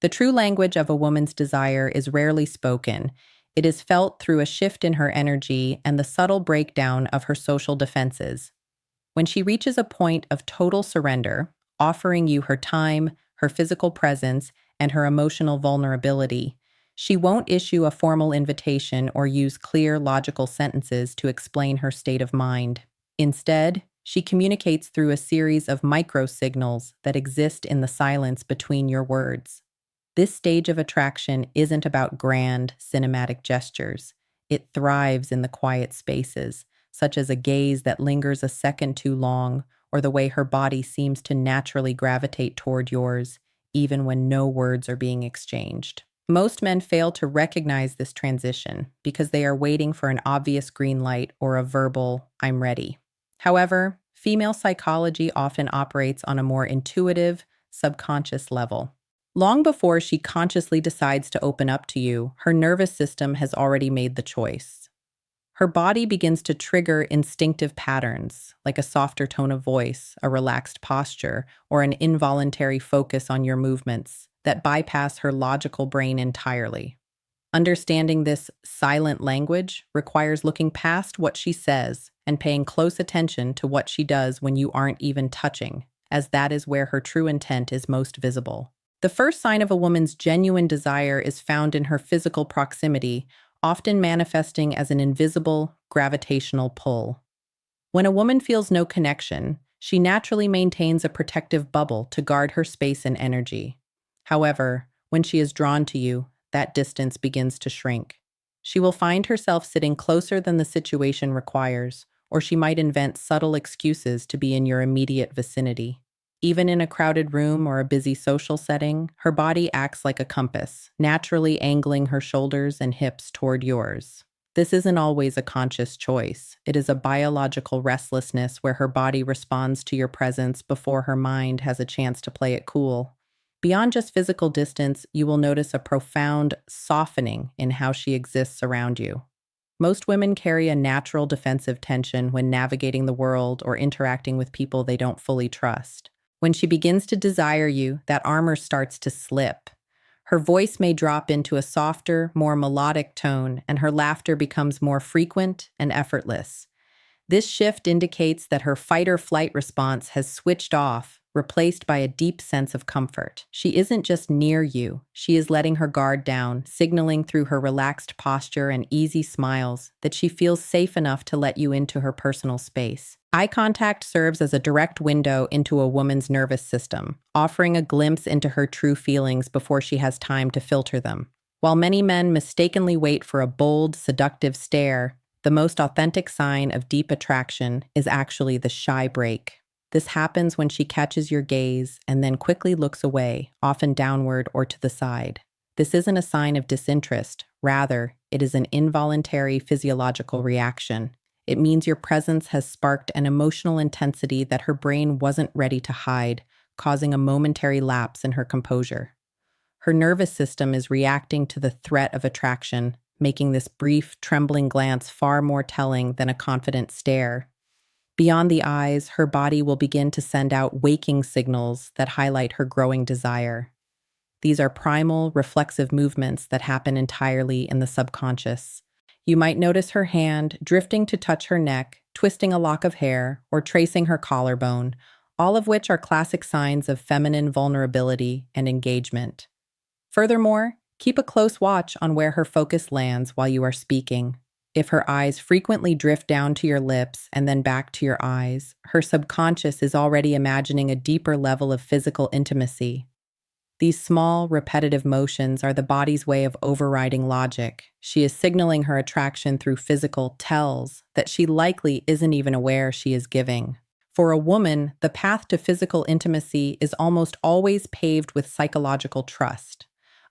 The true language of a woman's desire is rarely spoken. It is felt through a shift in her energy and the subtle breakdown of her social defenses. When she reaches a point of total surrender, offering you her time, her physical presence, and her emotional vulnerability, she won't issue a formal invitation or use clear, logical sentences to explain her state of mind. Instead, she communicates through a series of micro signals that exist in the silence between your words. This stage of attraction isn't about grand, cinematic gestures. It thrives in the quiet spaces, such as a gaze that lingers a second too long, or the way her body seems to naturally gravitate toward yours, even when no words are being exchanged. Most men fail to recognize this transition because they are waiting for an obvious green light or a verbal, "I'm ready." However, female psychology often operates on a more intuitive, subconscious level. Long before she consciously decides to open up to you, her nervous system has already made the choice. Her body begins to trigger instinctive patterns, like a softer tone of voice, a relaxed posture, or an involuntary focus on your movements that bypass her logical brain entirely. Understanding this silent language requires looking past what she says and paying close attention to what she does when you aren't even touching, as that is where her true intent is most visible. The first sign of a woman's genuine desire is found in her physical proximity, often manifesting as an invisible, gravitational pull. When a woman feels no connection, she naturally maintains a protective bubble to guard her space and energy. However, when she is drawn to you, that distance begins to shrink. She will find herself sitting closer than the situation requires, or she might invent subtle excuses to be in your immediate vicinity. Even in a crowded room or a busy social setting, her body acts like a compass, naturally angling her shoulders and hips toward yours. This isn't always a conscious choice. It is a biological restlessness where her body responds to your presence before her mind has a chance to play it cool. Beyond just physical distance, you will notice a profound softening in how she exists around you. Most women carry a natural defensive tension when navigating the world or interacting with people they don't fully trust. When she begins to desire you, that armor starts to slip. Her voice may drop into a softer, more melodic tone, and her laughter becomes more frequent and effortless. This shift indicates that her fight or flight response has switched off, replaced by a deep sense of comfort. She isn't just near you, she is letting her guard down, signaling through her relaxed posture and easy smiles that she feels safe enough to let you into her personal space. Eye contact serves as a direct window into a woman's nervous system, offering a glimpse into her true feelings before she has time to filter them. While many men mistakenly wait for a bold, seductive stare, the most authentic sign of deep attraction is actually the shy break. This happens when she catches your gaze and then quickly looks away, often downward or to the side. This isn't a sign of disinterest. Rather, it is an involuntary physiological reaction. It means your presence has sparked an emotional intensity that her brain wasn't ready to hide, causing a momentary lapse in her composure. Her nervous system is reacting to the threat of attraction, making this brief, trembling glance far more telling than a confident stare. Beyond the eyes, her body will begin to send out waking signals that highlight her growing desire. These are primal, reflexive movements that happen entirely in the subconscious. You might notice her hand drifting to touch her neck, twisting a lock of hair, or tracing her collarbone, all of which are classic signs of feminine vulnerability and engagement. Furthermore, keep a close watch on where her focus lands while you are speaking. If her eyes frequently drift down to your lips and then back to your eyes, her subconscious is already imagining a deeper level of physical intimacy. These small, repetitive motions are the body's way of overriding logic. She is signaling her attraction through physical tells that she likely isn't even aware she is giving. For a woman, the path to physical intimacy is almost always paved with psychological trust.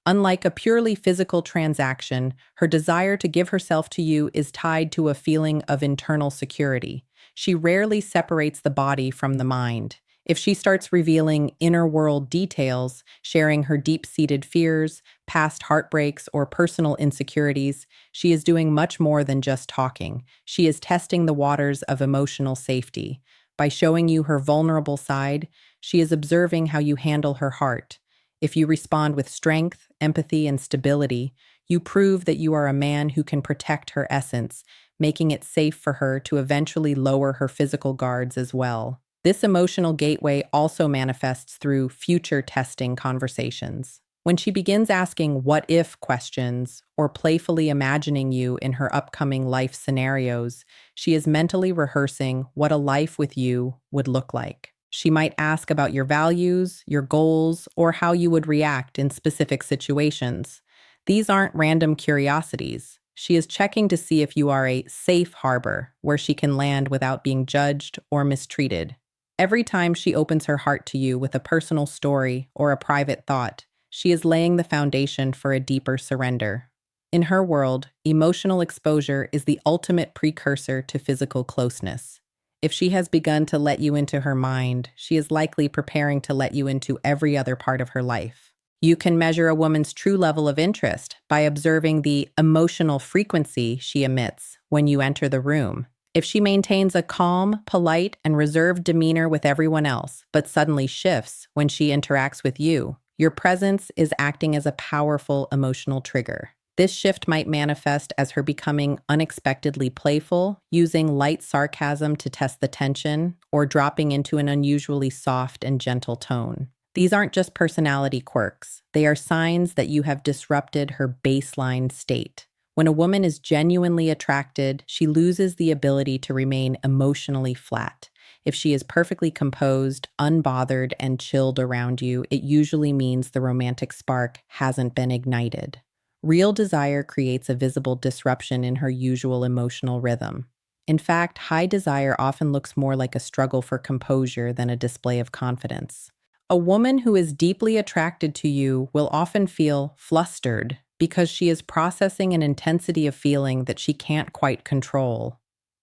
Unlike a purely physical transaction, her desire to give herself to you is tied to a feeling of internal security. She rarely separates the body from the mind. If she starts revealing inner world details, sharing her deep-seated fears, past heartbreaks, or personal insecurities, she is doing much more than just talking. She is testing the waters of emotional safety. By showing you her vulnerable side, she is observing how you handle her heart. If you respond with strength, empathy, and stability, you prove that you are a man who can protect her essence, making it safe for her to eventually lower her physical guards as well. This emotional gateway also manifests through future testing conversations. When she begins asking what if questions or playfully imagining you in her upcoming life scenarios, she is mentally rehearsing what a life with you would look like. She might ask about your values, your goals, or how you would react in specific situations. These aren't random curiosities. She is checking to see if you are a safe harbor where she can land without being judged or mistreated. Every time she opens her heart to you with a personal story or a private thought, she is laying the foundation for a deeper surrender. In her world, emotional exposure is the ultimate precursor to physical closeness. If she has begun to let you into her mind, she is likely preparing to let you into every other part of her life. You can measure a woman's true level of interest by observing the emotional frequency she emits when you enter the room. If she maintains a calm, polite, and reserved demeanor with everyone else, but suddenly shifts when she interacts with you, your presence is acting as a powerful emotional trigger. This shift might manifest as her becoming unexpectedly playful, using light sarcasm to test the tension, or dropping into an unusually soft and gentle tone. These aren't just personality quirks. They are signs that you have disrupted her baseline state. When a woman is genuinely attracted, she loses the ability to remain emotionally flat. If she is perfectly composed, unbothered, and chilled around you, it usually means the romantic spark hasn't been ignited. Real desire creates a visible disruption in her usual emotional rhythm. In fact, high desire often looks more like a struggle for composure than a display of confidence. A woman who is deeply attracted to you will often feel flustered because she is processing an intensity of feeling that she can't quite control.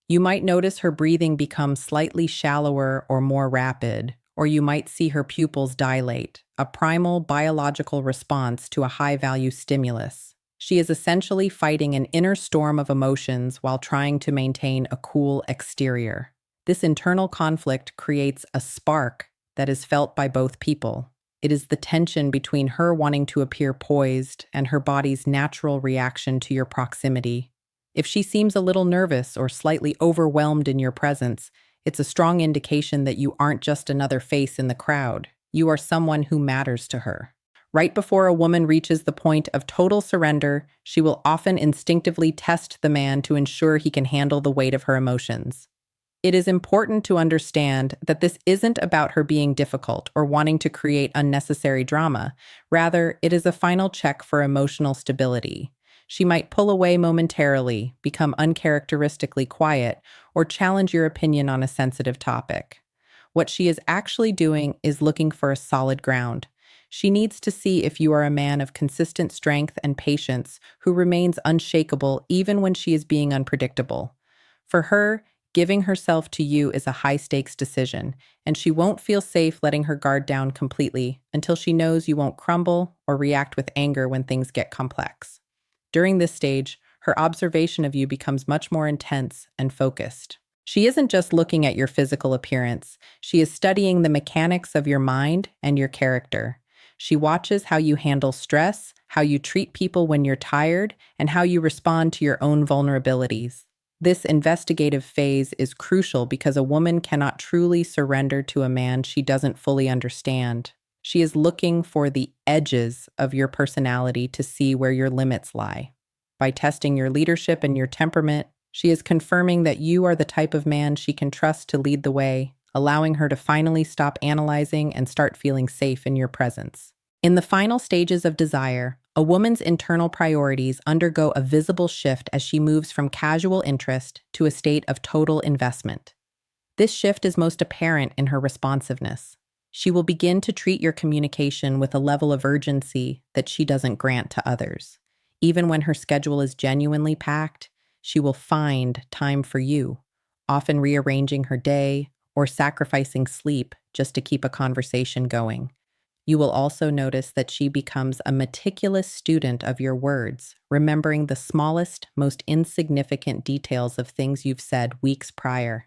You might notice her breathing become slightly shallower or more rapid, or you might see her pupils dilate, a primal biological response to a high-value stimulus. She is essentially fighting an inner storm of emotions while trying to maintain a cool exterior. This internal conflict creates a spark that is felt by both people. It is the tension between her wanting to appear poised and her body's natural reaction to your proximity. If she seems a little nervous or slightly overwhelmed in your presence, it's a strong indication that you aren't just another face in the crowd. You are someone who matters to her. Right before a woman reaches the point of total surrender, she will often instinctively test the man to ensure he can handle the weight of her emotions. It is important to understand that this isn't about her being difficult or wanting to create unnecessary drama. Rather, it is a final check for emotional stability. She might pull away momentarily, become uncharacteristically quiet, or challenge your opinion on a sensitive topic. What she is actually doing is looking for a solid ground. She needs to see if you are a man of consistent strength and patience who remains unshakable even when she is being unpredictable. For her, giving herself to you is a high-stakes decision, and she won't feel safe letting her guard down completely until she knows you won't crumble or react with anger when things get complex. During this stage, her observation of you becomes much more intense and focused. She isn't just looking at your physical appearance, she is studying the mechanics of your mind and your character. She watches how you handle stress, how you treat people when you're tired, and how you respond to your own vulnerabilities. This investigative phase is crucial because a woman cannot truly surrender to a man she doesn't fully understand. She is looking for the edges of your personality to see where your limits lie. By testing your leadership and your temperament, she is confirming that you are the type of man she can trust to lead the way, allowing her to finally stop analyzing and start feeling safe in your presence. In the final stages of desire, a woman's internal priorities undergo a visible shift as she moves from casual interest to a state of total investment. This shift is most apparent in her responsiveness. She will begin to treat your communication with a level of urgency that she doesn't grant to others. Even when her schedule is genuinely packed, she will find time for you, often rearranging her day or sacrificing sleep just to keep a conversation going. You will also notice that she becomes a meticulous student of your words, remembering the smallest, most insignificant details of things you've said weeks prior.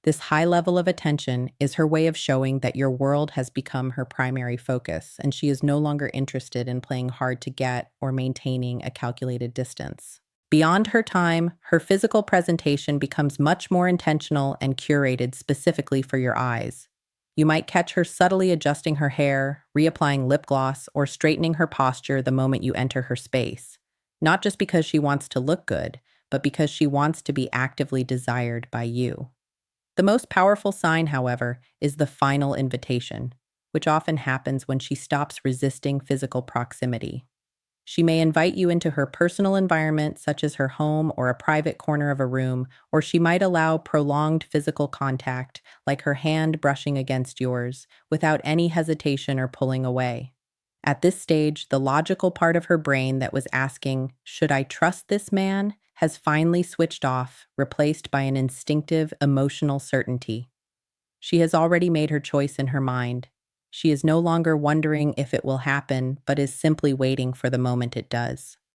This high level of attention is her way of showing that your world has become her primary focus, and she is no longer interested in playing hard to get or maintaining a calculated distance. Beyond her time, her physical presentation becomes much more intentional and curated specifically for your eyes. You might catch her subtly adjusting her hair, reapplying lip gloss, or straightening her posture the moment you enter her space. Not just because she wants to look good, but because she wants to be actively desired by you. The most powerful sign, however, is the final invitation, which often happens when she stops resisting physical proximity. She may invite you into her personal environment, such as her home or a private corner of a room, or she might allow prolonged physical contact, like her hand brushing against yours, without any hesitation or pulling away. At this stage, the logical part of her brain that was asking, "Should I trust this man?" has finally switched off, replaced by an instinctive, emotional certainty. She has already made her choice in her mind. She is no longer wondering if it will happen, but is simply waiting for the moment it does.